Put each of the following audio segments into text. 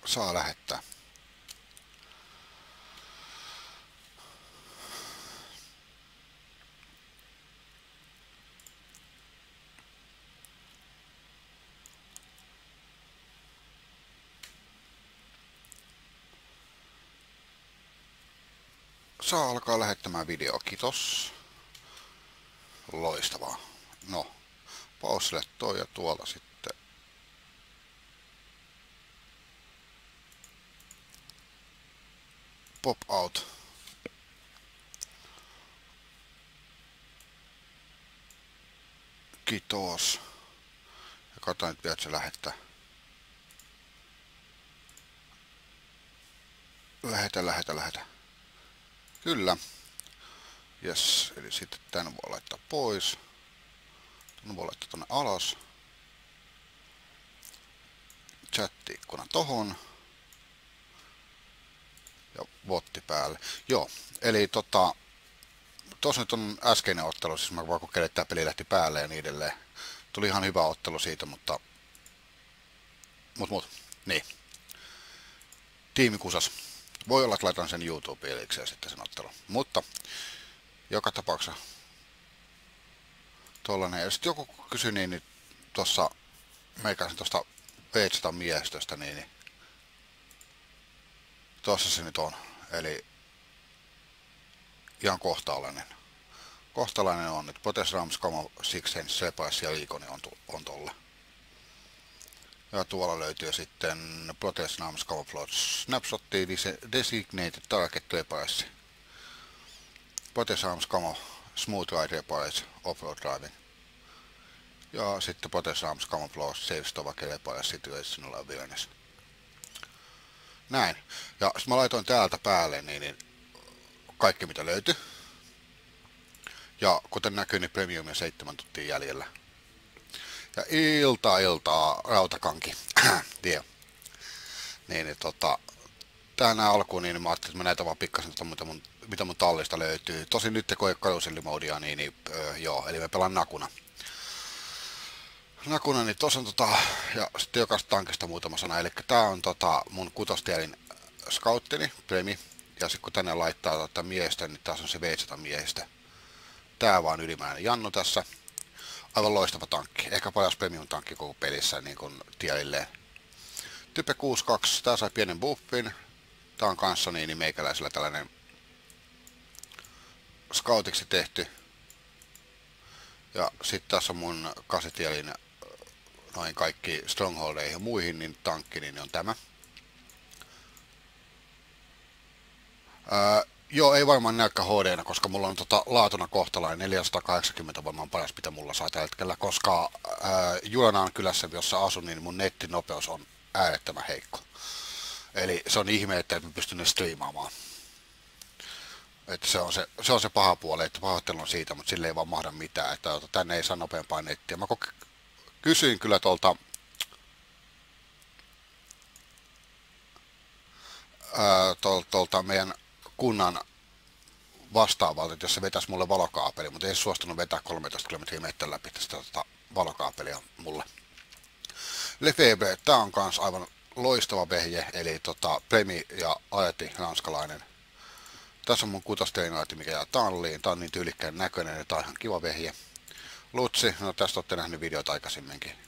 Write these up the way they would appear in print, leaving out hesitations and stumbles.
Saa lähettää. Saa alkaa lähettämään video, kiitos. Loistavaa. No, pauselle toi ja tuolta sitten. Pop out. Kiitos. Ja katsoin nyt vielä, että se lähettää. Lähetä. Kyllä. Jes, eli sitten tän voi laittaa pois. Tän voi laittaa tonne alas. Chatti-ikkuna tohon. Ja botti päälle. Joo, eli tossa nyt on äskeinen ottelu, siis mä vaan kokeilin, että tää peli lähti päälle ja niin edelleen. Tuli ihan hyvä ottelu siitä, mutta niin. Tiimi kusas. Voi olla, että laitan sen YouTubeen elikseen sitten sen ottelun. Mutta joka tapauksessa tollanen. Ja sitten joku kysyi niin tuossa meikäisen tuosta Vegetsan miehistöstä, niin tuossa se nyt on. Eli ihan kohtalainen. Kohtalainen on nyt. Potes Rams, Kamo, Sixen, Sepais ja Liikoni on tolle. Ja tuolla löytyy sitten Protest Rams, Camouflage, Snapshotti, Designated Target Repairs. Protest Rams, Camo, Smooth Ride Repairs, Offroad Driving. Ja sitten Protest Rams, Camouflage, Safe Stovake Repairs, Situational Awareness. Näin. Ja sitten mä laitoin täältä päälle niin kaikki mitä löytyi. Ja kuten näkyy, niin Premiumia 7 tuntia jäljellä. Ja iltaa rautakanki. Tie. Niin tähän alkuun niin mä ajattelin, että mä näytän vaan pikkasen mitä mun tallista löytyy. Tosin nyt kun ei karusellimoodia, joo, eli mä pelaan nakuna. Nakuna, niin tossa on ja sitten jokaisesta tankista muutama sana. Eli tää on mun kutostielin scouttini, Premi. Ja sitten kun tänne laittaa miestä, niin taas on se Vegetsan miehistä. Tää vaan ylimääräinen Jannu tässä. Aivan loistava tankki. Ehkä paras premium tankki koko pelissä niin kuin tielilleen. Type 62. Tää sai pienen buffin. Tää on kanssa niin meikäläisellä tällainen scoutiksi tehty. Ja sitten tässä on mun kasetielin noin kaikki strongholdeihin ja muihin, niin tankki niin on tämä. Joo, ei varmaan näykään HD-nä, koska mulla on laatuna kohtalainen 480 varmaan paras mitä mulla saa tällä hetkellä, koska Julanaan kylässä, jossa asun, niin mun nettinopeus on äärettömän heikko. Eli se on ihme, että mä pystyn ne striimaamaan. Että se on se paha puoli, että pahoittelu on siitä, mutta sille ei vaan mahda mitään, että tänne ei saa nopeampaa nettiä. Mä kysyin kyllä tuolta meidän kunnan vastaavalta, että jos se vetäisi mulle valokaapeli, mutta ei suostunut vetää 13 kilometriä mettän läpi tästä valokaapelia mulle. Lefebvre, tää on kans aivan loistava vehje, eli Premi ja Aeti ranskalainen. Tässä on mun kutosteinaati, mikä jää talliin. Tää on niin tyylikkään näköinen, että tää on ihan kiva vehje. Lutsi, no tästä olette nähnyt videot aikaisemminkin.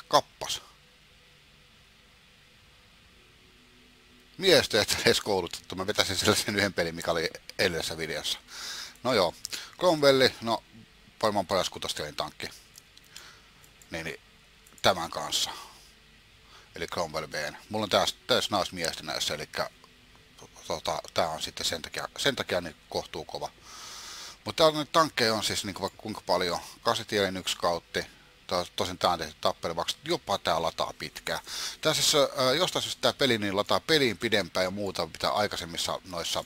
Kappas. Miestä et edes koulutettu. Mä vetäisin sellaisen yhden pelin, mikä oli edellisessä videossa. No joo. Cromwelli, no varmaan paras kutostielin tankki. Niin tämän kanssa. Eli Cromwell B. Mulla on täys naismiestä näissä, eli tää on sitten sen takia niin kohtuu kova. Mutta täällä tankkeja on siis niin vaikka kuinka paljon. Kasetielin 1 kautti. Tosin tää on tehty tappelevaksi, jopa tää lataa pitkään. Tää siis, jostain syystä tää peli niin lataa peliin pidempään ja muuta, mitä aikaisemmissa noissa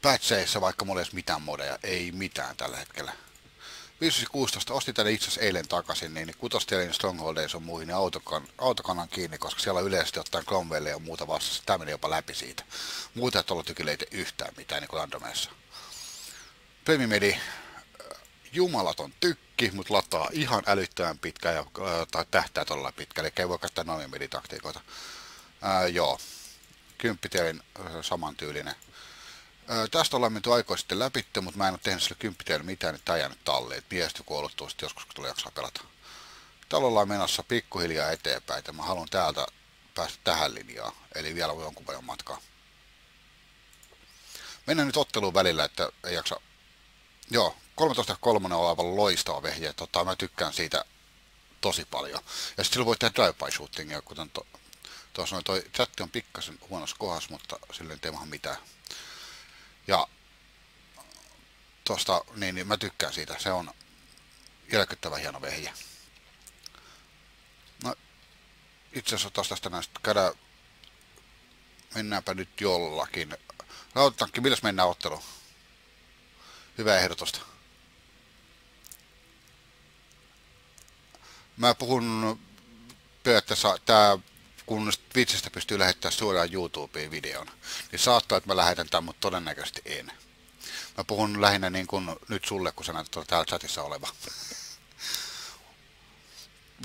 patcheissa, vaikka mulla ei edes mitään modeja, ei mitään tällä hetkellä. 516 ostin tänne itse asiassa eilen takaisin, niin kutostielin strongholdeissa on muihin ja autokannan kiinni, koska siellä on yleisesti ottaen Cromwellia ja muuta vastassa. Tää meni jopa läpi siitä. Muuta tuolla tykillä ei tee yhtään mitään, niin kuin randomeissa. Premimedi, jumalaton tykki, mutta lataa ihan älyttömän pitkä ja tai tähtää todella pitkä, eli ei voi käyttää noin meditaktiikoita. Joo, 10 samantyylinen. Tästä ollaan menty aikoja sitten läpi, mutta mä en ole tehnyt sille 10 mitään, niin tää jää nyt talliin. Mielestäni kuoluttuu sitten joskus, kun tulee jaksaa pelata. Täällä ollaan menossa pikkuhiljaa eteenpäin, ja mä haluan täältä päästä tähän linjaan, eli vielä jonkun paljon matkaa. Mennään nyt otteluun välillä, että ei jaksa. Joo, 13.3 on aivan loistava vehje, mä tykkään siitä tosi paljon. Ja sitten sillä voi tehdä drive-by shootingia, kuten tuossa noin, toi chatti on pikkasen huonossa kohdassa, mutta sille ei tee mitään. Ja tosta, niin mä tykkään siitä, se on järkyttävän hieno vehje. No, itse asiassa taas tästä näistä käydään, mennäänpä nyt jollakin. Rautatankki, milläs mennään otteluun? Hyvä ehdotusta. Mä puhun periaatteessa kun Twitchistä pystyy lähettämään suoraan YouTubeen videon, niin saattaa, että mä lähetän tämän, mutta todennäköisesti en. Mä puhun lähinnä niin kuin nyt sulle, kun sä näet täällä chatissa oleva.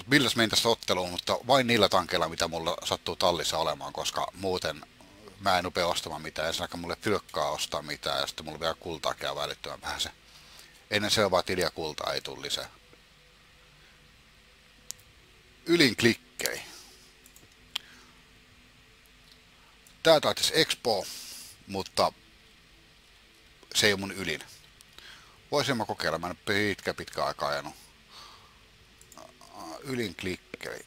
Milläs menin tästä otteluun, mutta vain niillä tankeilla, mitä mulla sattuu tallissa olemaan, koska muuten mä en rupea ostamaan mitään, ensinnäkin mulle fyrkkaa ostaa mitään, ja sitten mulla vielä kultaa käy välittömän vähän se. Ennen selvaa tiliä kultaa ei tule lisää. Ylin klikkei. Tää taitis Expo, mutta se ei ole mun ylin. Voisin mä kokeilla, mä en pitkä aikaa ajanut. Ylin klikkei.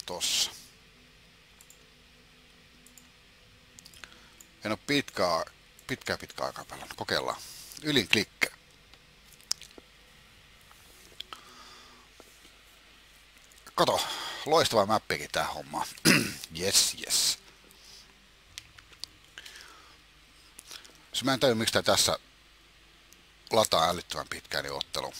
Tossa. En ole pitkää aikaa pelannut. Kokeillaan. Ylin klikke. Kato, loistava mäppikin tää homma. Yes. Se mä en tajua, miksi tää tässä lataa älyttömän pitkään niin ottelu.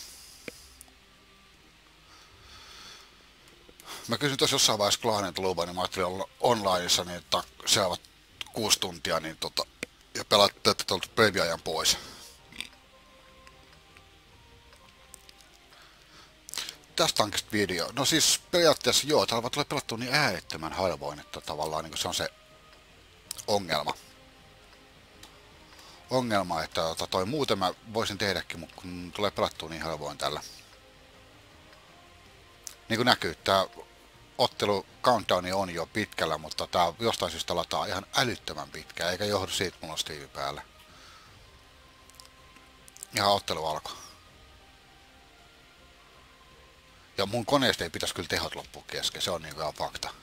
Mä kysyin tuossa jossain vaiheessa Klahanen Luuba, niin mä ajattelin olla onlineissa, niin että se ovat 6 tuntia, niin ja pelaatte, että tuolta päiviajan pois. Tästä tankista video. No siis periaatteessa joo, täällä tulee pelattua niin äärettömän harvoin, että tavallaan niin se on se ongelma. Että toi muuten mä voisin tehdäkin, mutta kun tulee pelattua niin harvoin tällä. Niin kuin näkyy, tää ottelu countdowni on jo pitkällä, mutta tää jostain syystä lataa ihan älyttömän pitkään, eikä johdu siitä, mulla on Steve päällä. Ihan ottelu alkoi. Ja mun koneesta ei pitäisi kyllä tehot loppua kesken, se on niin ihan fakta.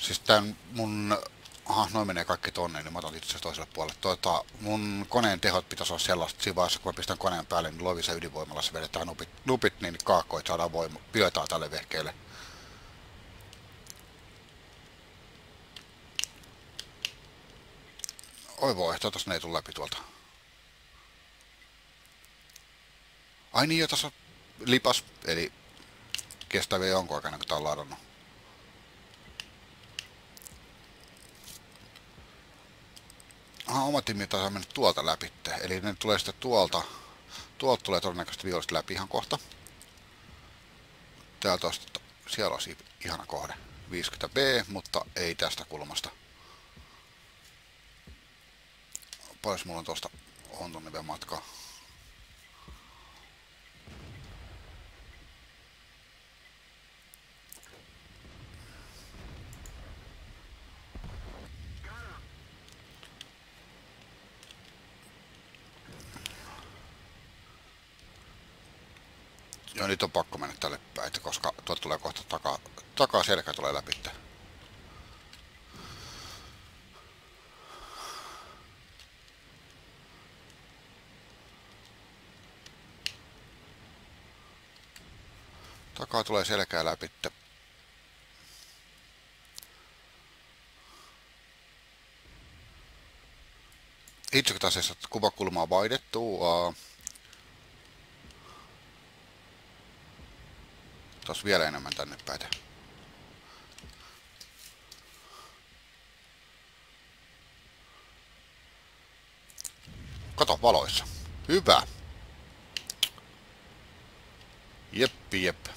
Siis tän mun... Aha, noin menee kaikki tonne, niin mä otan itse asiassa toiselle puolelle. Mun koneen tehot pitäisi olla sellaista, siinä vaiheessa kun mä pistän koneen päälle, niin Lovisa ydinvoimalassa vedetään nupit niin kaakkoit saadaan piotaa tälle vehkeelle. Oi voi, toivottavasti ne ei tule läpi tuolta. Ai niin, jo tässä on lipas, eli kestää vielä jonkun aikana, kun tää on ladannut. Aha, oma tiimi taas on mennyt tuolta läpi, eli ne tulee sitten tuolta. Tuolta tulee todennäköisesti vihollista läpi ihan kohta. Täältä siellä on ihana kohde. 50B, mutta ei tästä kulmasta. Paljon mulla on tosta on tonne vielä matkaa. Ja nyt on pakko mennä tälle päin, koska tuolta tulee kohta takaa selkä tulee läpi. Takaa tulee selkää läpi. Itse kuvakulma on vaihdettu. Taas vielä enemmän tänne päin. Kato, valoissa. Hyvä. Jeppi, jep.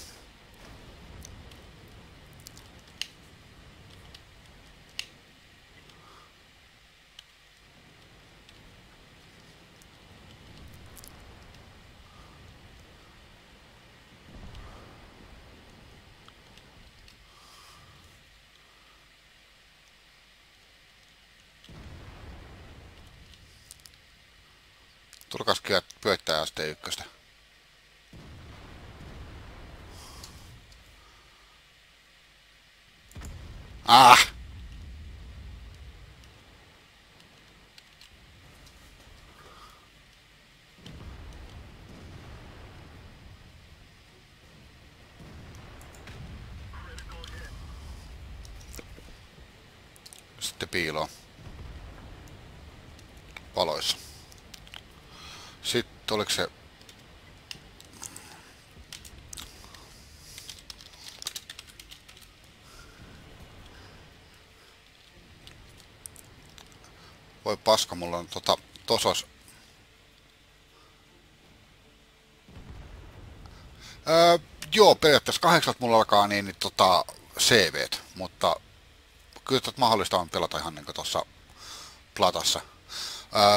Turkas pyöttää ST1. Ah! Sitten piiloon. Valoissa. Sitten oliko se... Voi paska, mulla on tosos... Joo, periaatteessa 8 mulla alkaa niin CVt, mutta kyllä mahdollista on pelata ihan niin kuin tuossa platassa.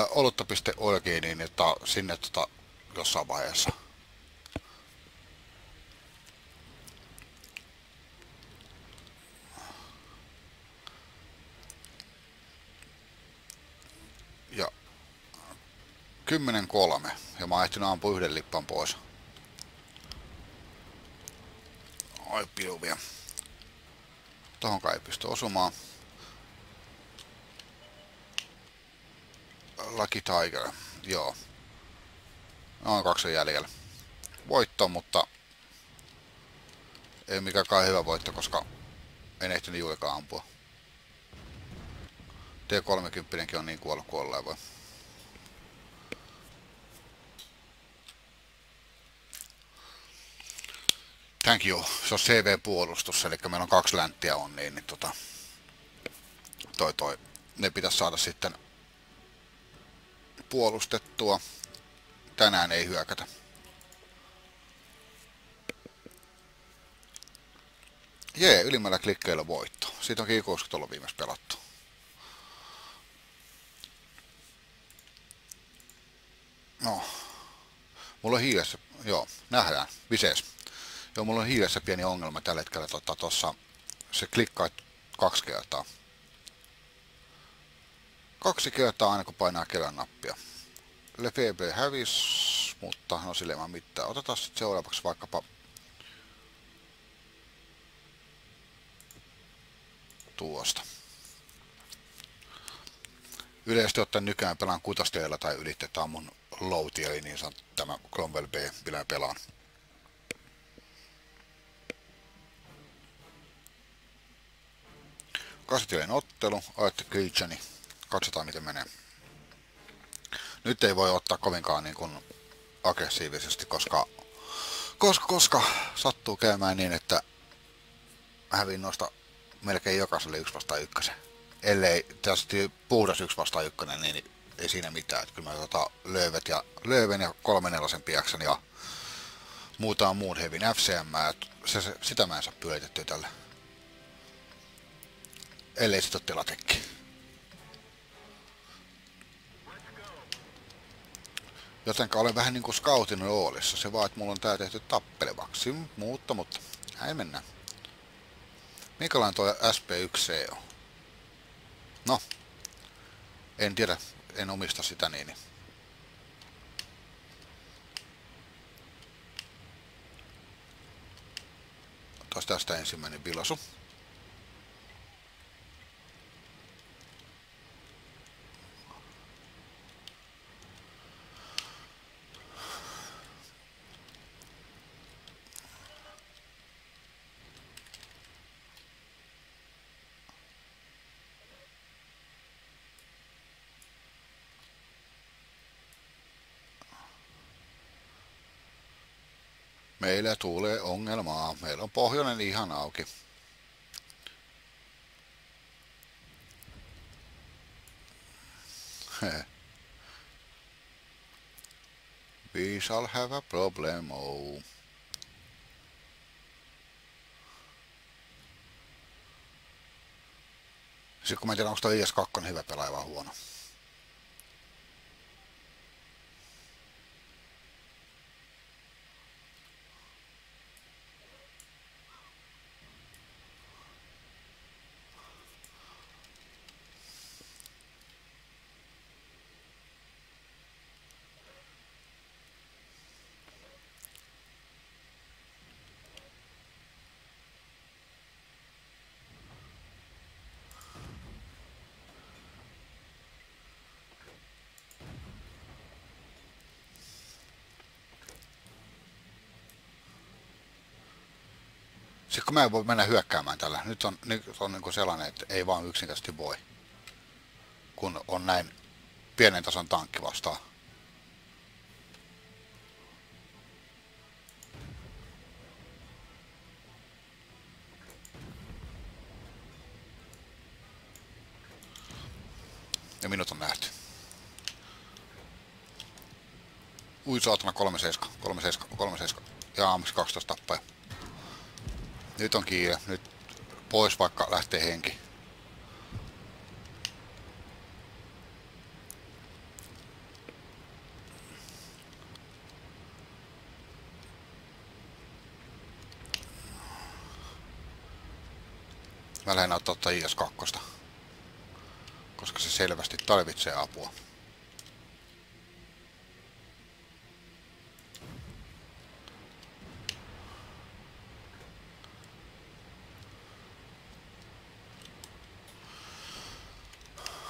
Olutta.org, niin että sinne jossain vaiheessa. Ja 10.3 ja mä oon ehtinyt ampua yhden lippan pois. Oi pilvia. Tohonkaan ei pysty osumaan. Lucky Tiger, joo. Noin 2 jäljellä. Voitto, mutta ei mikään kai hyvä voitto, koska en ehtinyt juurikaan ampua. T30 on niin kuolleen voi. Thank you. Se on CV-puolustus, eli meillä on 2 länttiä on, niin ne pitäisi saada sitten puolustettua. Tänään ei hyökätä. Jee, ylimmällä klikkeillä voitto. Siitä on G60 ollut viimeksi pelattu. No. Mulla on hiilessä, joo, nähdään, visees. Joo, mulla on hiilessä pieni ongelma tällä hetkellä tossa. Se klikkaa 2 kertaa. 2 kertaa aina kun painaa kerran nappia. Lefebvre hävis, mutta no sille ei mitään. Otetaan sitten seuraavaksi vaikkapa tuosta. Yleisesti ottaen nykyään pelaan 6 tai ylitetään mun low tieri, niin se on tämä Cromwell B, millä pelaan. Kasitielin ottelu, Arte Kirchani. Katsotaan miten menee. Nyt ei voi ottaa kovinkaan niin kuin aggressiivisesti, koska sattuu käymään niin, että häviin noista melkein jokaiselle 1 vastaan 1. Ellei tietysti puhdas 1 vastaan 1, niin ei siinä mitään. Että kyllä mä lööven ja 3/4 piäksän ja muutaman muun hevin FCM, sitä mä en saa pyöritettyä tällä. Ellei sit oo telatekki. Jotenka olen vähän niinku scoutin roolissa. Se vaan, että mulla on tää tehty tappelevaksi. Mutta näin mennään. Minkälainen tuo SP1C on? No. En tiedä. En omista sitä niin. Taas tästä ensimmäinen vilasu. Meillä tulee ongelmaa. Meillä on pohjoinen ihan auki. We shall have a problem, oh. Sitten kun mä en tiedä, onko toi IS-2 hyvä pelaaja vai huono. Sitten kun mä en voi mennä hyökkäämään tällä, nyt on niin kuin sellainen, että ei vaan yksinkertaisesti voi, kun on näin pienen tason tankki vastaan. Ja minut on nähty. Ui saatana 3-7. Ja aamuksi 12 tappaja. Nyt on kiire. Nyt pois vaikka lähtee henki. Mä lähden ottaa IS-2, koska se selvästi tarvitsee apua.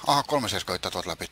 Aha, 3-7 koittaa tuot läpi.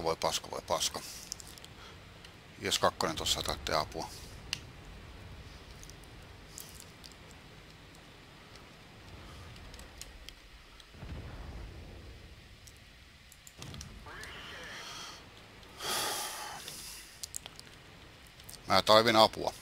Voi paska. IS-2 tossa tarvitsee apua. Mä tarvin apua.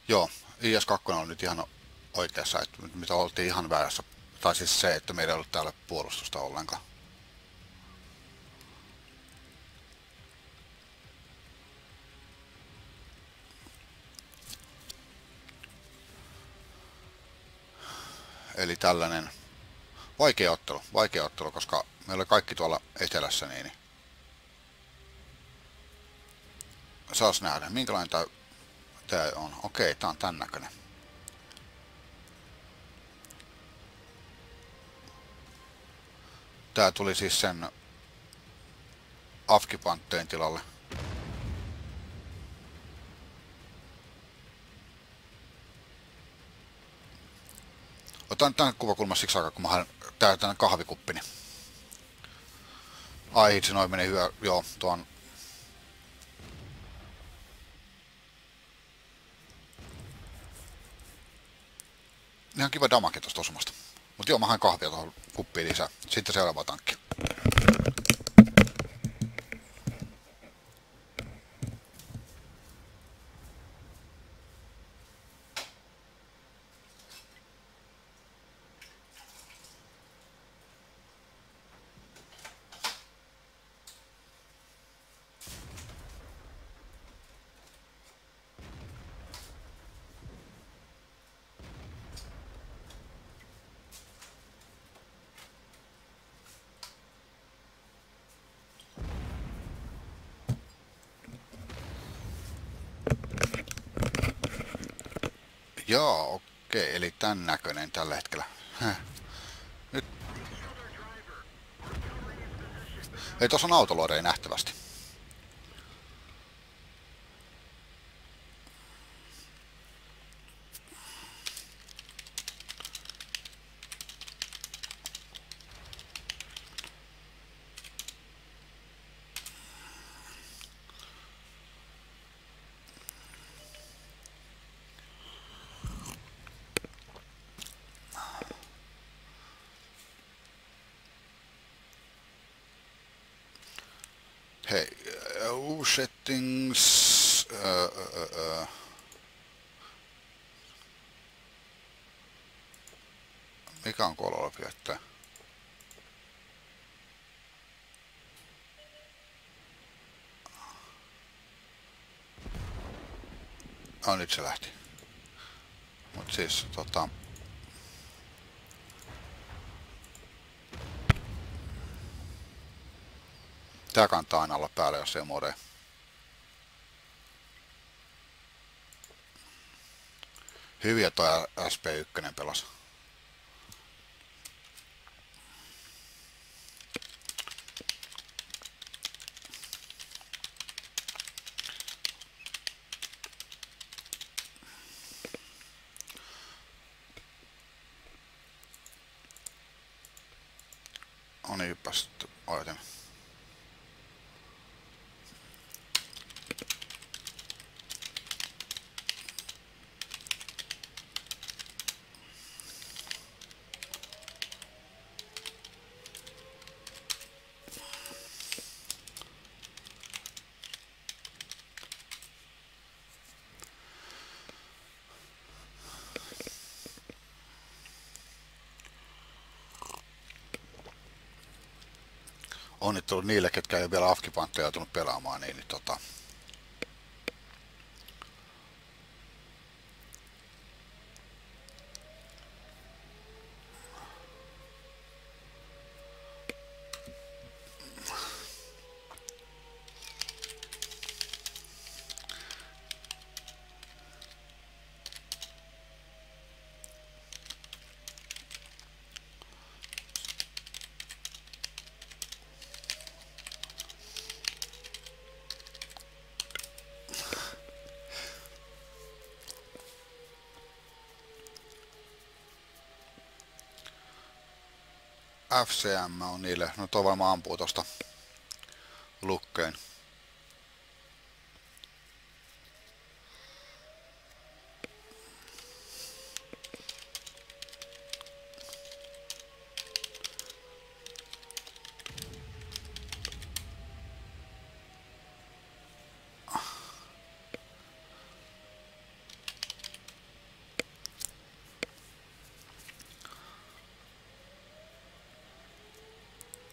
Joo, IS-2 on nyt ihan oikeassa, että mitä oltiin ihan väärässä. Tai siis se, että meillä ei ollut täällä puolustusta ollenkaan. Eli tällainen vaikea ottelu, koska meillä oli kaikki tuolla etelässä, niin saas nähdä, minkälainen tää on. Okei, tää on tän näköinen. Tää tuli siis sen Afgipantteen tilalle. Otan tän kuvakulmassa siksi aikaa, kun mä haen tän kahvikuppini. Ai hitsi, noin meni hyvä. Joo, tuon. ihan kiva damage tosta osumasta. Mut joo, mä hain kahvia tuohon kuppiin lisää. Sitten seuraava tankki. Joo, okei, eli tän näköinen tällä hetkellä. Nyt. Ei, tossa on autoluoreja nähtävästi. Hei, settings. Mikä on kololopiottaa? Nyt se lähti. Mut siis tää kantaa aina olla päällä, jos ei mode. Hyviä toi SP1 pelasi. On niinpä sitten odotin. Onnittelut niille, ketkä ei ole vielä Afkipantteja joutunut pelaamaan, niin FCM on niille, no toi varmaan ampuu tosta lukkeen.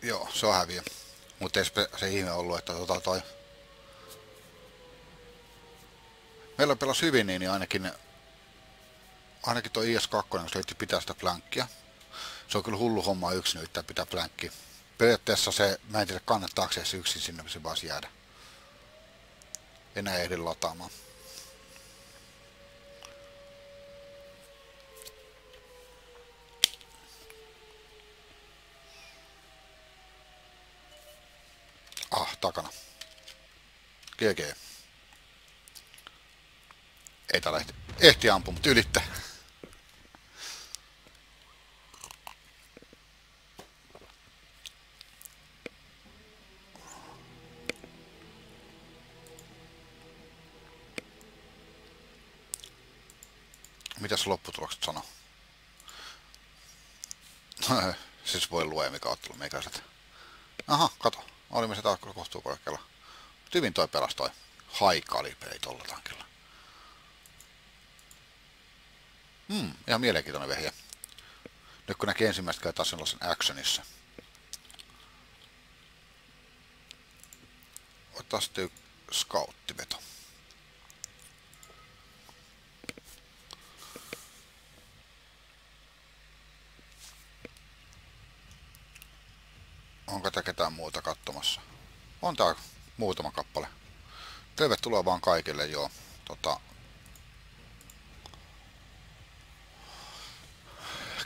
Joo, se on häviö. Mutta ei se ihme ollut, että toi... Meillä pelasi hyvin, niin ainakin toi IS-2, kun se yritti pitää sitä flankkia. Se on kyllä hullu homma yksin yrittää pitää flankkia. Periaatteessa se, mä en tiedä kannattaako se yksin sinne, se vaan jäädä. Enää ehdi lataamaan. Takana. GG. Ei täällä ehti ampua, mutta ylittää. Mitäs lopputulokset sanoo? Siis voi lue mikä ottelu meikäiset. Aha, kato. Olimme se taas kohtuu korkealla. Hyvin toi pelastoi. High calibre tolla tankilla. Ihan mielenkiintoinen vehjä. Nyt kun näki ensimmäistä kertaa sellaisen actionissa. Otetaan sitten scouttiveto. Onko tää ketään muuta katsomassa? On tää muutama kappale. Tervetuloa vaan kaikille, joo.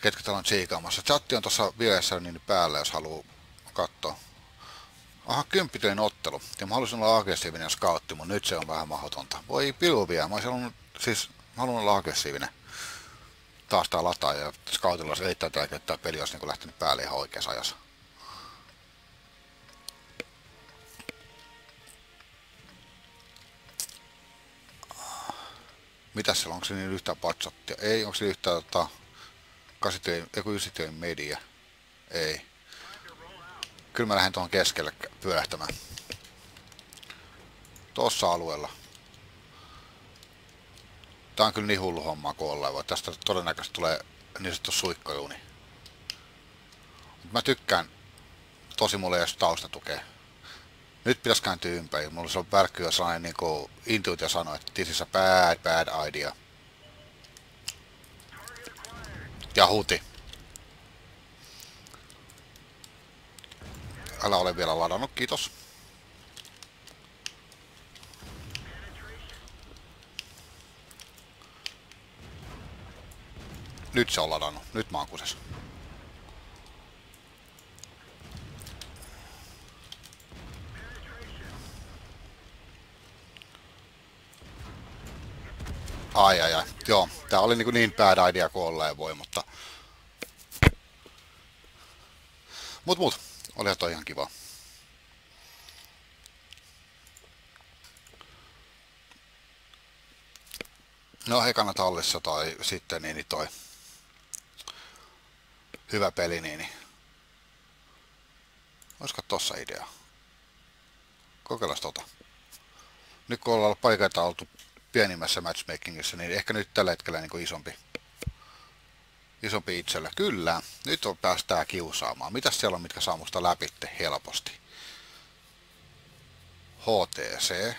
Ketkä täällä on tsiikaamassa. Chatti on tuossa vieressä niin päällä, jos haluaa katsoa. Aha, 10 ottelu. Ja mä halusin olla aggressiivinen scoutti, mutta nyt se on vähän mahdotonta. Voi pilviä. Mä haluan olla aggressiivinen. Taas tää lataa ja scoutilla olisi erittäin tärkeää, että peli olisi niin lähtenyt päälle ihan oikeassa ajassa. Mitäs siellä? Onko se niin yhtään patsottia? Ei. Onko se yhtään 9 media? Ei. Kyllä mä lähden tuohon keskelle pyörähtämään. Tossa alueella. Tää on kyllä niin hullu homma kuin ollaan. Tästä todennäköisesti tulee niin sanottu suikkojuuni. Mä tykkään. Tosi mulla ei edes taustatukea. Nyt pitäisi kääntyä ympäri. Mulla se on värkky jo sellainen niinku intuitio sanoo, että this is a bad idea. Ja huti. Älä ole vielä ladannut, kiitos. Nyt se on ladannut. Nyt mä oon kusessa. Ai. Joo, tää oli niin bad idea kuin olleen voi, mutta... Mut. Olihan toi ihan kiva. No ekana tallissa tai sitten niin toi hyvä peli niin. Olisiko tossa idea? Kokeillaan tota. Nyt kun ollaan pari kertaa oltu pienimmässä matchmakingissa, niin ehkä nyt tällä hetkellä niin kuin isompi itselle. Kyllä, nyt on päästään kiusaamaan. Mitäs siellä on, mitkä saa musta läpitte helposti? HTC,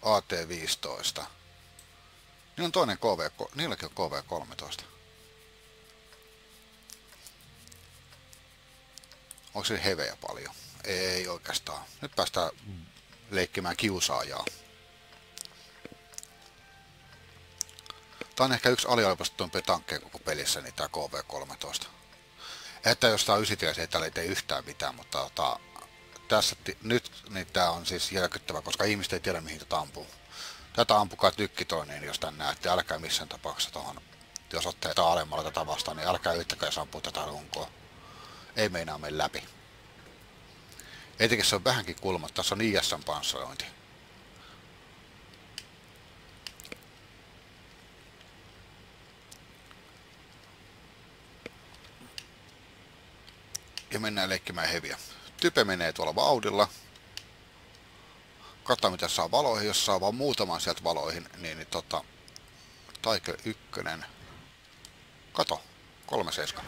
AT15. Niin on toinen niilläkin on KV13. Onko se hevejä paljon? Ei oikeastaan. Nyt päästään leikkimään kiusaajaa. Tää on ehkä yksi aliarvostetuimpia tankkeja koko pelissä, niin tää KV13. Että jos tää on 9 ei täällä ei tee yhtään mitään, mutta tässä nyt niin tää on siis järkyttävä, koska ihmiset ei tiedä mihin tätä ampuu. Tätä ampukaa tykkitoineen, jos tän näette. Älkää missään tapauksessa tuohon, jos ottaa jotain alemmalla tätä vastaan, niin älkää yhtäkään jos ampuu tätä runkoa. Ei meinaa mene läpi. Etenkin se on vähänkin kulma, tässä on IS-panssarointi. Ja mennään leikkimään heviä. Type menee tuolla vauhdilla. Katsotaan mitä saa valoihin, jos saa vaan muutaman sieltä valoihin, niin Tiger 1. Kato, 37.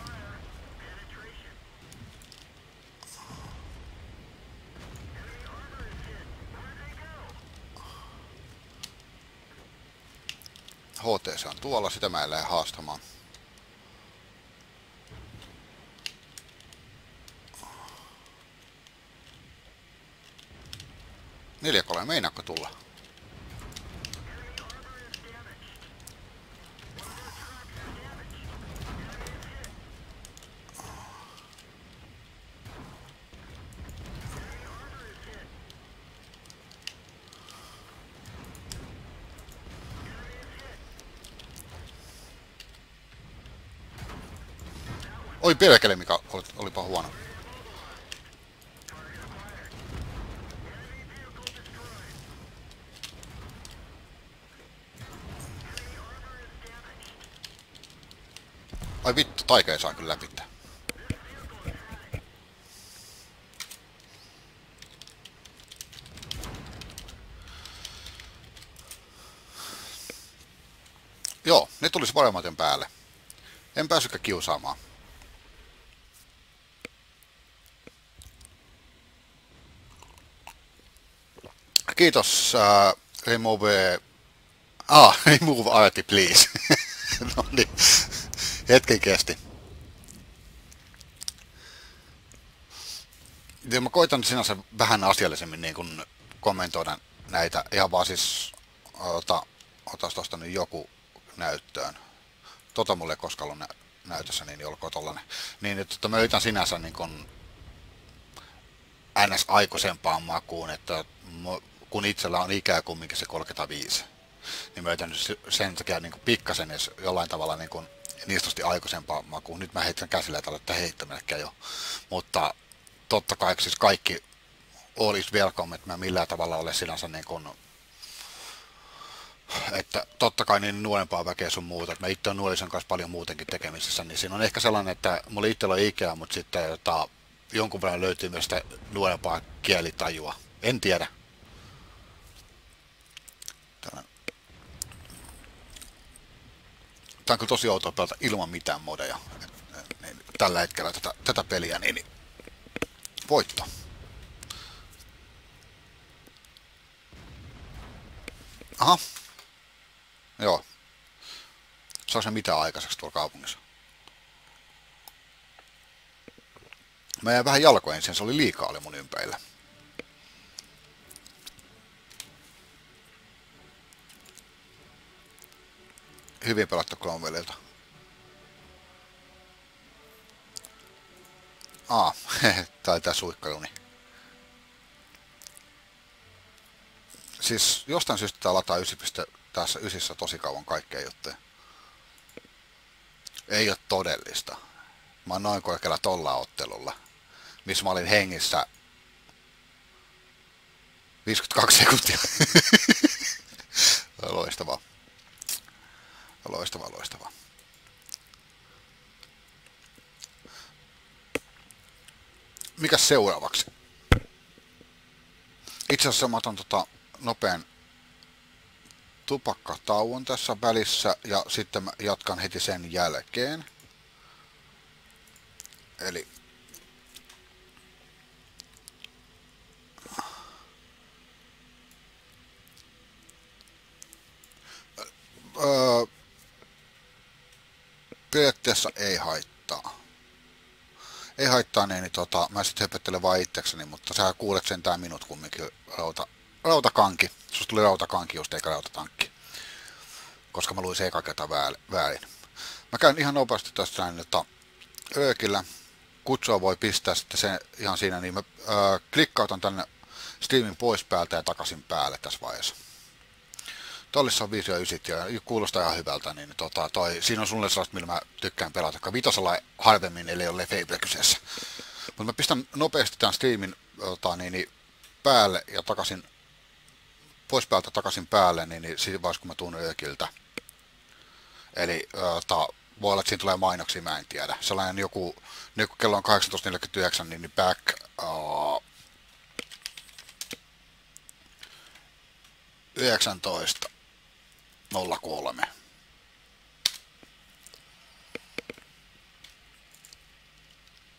HTC on tuolla, sitä mä en lähde haastamaan. Neljäkolle, meinaatko tulla? Oi perkele, mikä olipa huono. Ai vittu, taika ei saa kyllä läpi. tulisi varmaten päälle. En päässytkään kiusaamaan. Kiitos, remove... remove arti, please. No niin, hetken kesti. Ja mä koitan sinänsä vähän asiallisemmin niin kun kommentoida näitä, ihan vaan siis otas tosta nyt joku näyttöön. Mulle ei koskaan ollut näytössä, niin olkoon tollanen. Niin, että mä yritän sinänsä niin kun ns. Aikuisempaan makuun, että kun itsellä on ikää kumminkin se 35, niin mä yritän sen takia niin pikkasen edes jollain tavalla niin niistosti aikuisempaan makuun. Nyt mä heitän käsillä, että heittämälläkään jo. Mutta totta kai siis kaikki all is welcome, että mä millään tavalla ole sinänsä niin kuin, että totta kai niin nuorempaa väkeä sun muuta, että mä itse on nuorison kanssa paljon muutenkin tekemisissä, niin siinä on ehkä sellainen, että mulla itsellä on ikää, mutta sitten jonkun verran löytyy myös sitä nuorempaa kielitajua. En tiedä. Tämä on kyllä tosi outoa pelata ilman mitään modeja. Tällä hetkellä tätä peliä, niin voitto. Aha. Joo. Saako se mitään aikaiseksi tuolla kaupungissa? Mä jäin vähän jalkojen sen, se oli liikaa oli mun ympärillä. Hyvin pelattu Cromwellilta. Tai tää suikkaruni. Siis jostain syystä tää lataa 9 tosi kauan kaikkea juttuja. Ei oo todellista. Mä oon noin korkealla tolla ottelulla, missä mä olin hengissä 52 sekuntia. Loistavaa. Loistavaa. Mikäs seuraavaksi? Itse asiassa mä otan nopean tupakkatauon tässä välissä ja sitten mä jatkan heti sen jälkeen. Eli periaatteessa ei haittaa. Ei haittaa, niin mä sitten höpöttelen vaan itsekseni, mutta sä kuulet sentään minut kumminkin rautakanki. Susta tuli rautakanki just eikä rautatankki. Koska mä luin se eka kerta väärin. Mä käyn ihan nopeasti tästä näin, että Öökillä kutsua voi pistää sitten se ihan siinä, niin mä klikkautan tänne Steamin pois päältä ja takaisin päälle tässä vaiheessa. Tollissa on 5 ja 9 ja kuulostaa ihan hyvältä, niin siinä on sulle sellaista, millä mä tykkään pelata, joka 5 harvemmin, ellei ole Lefable kyseessä. Mutta mä pistän nopeasti tämän Steamin niin päälle ja takaisin, pois päältä takaisin päälle, niin siinä vaiheessa kun mä tuun Öökiltä. Eli voi olla, että siinä tulee mainoksia, mä en tiedä. Sellainen joku, nyt kun kello on 18.49, niin back 19.03.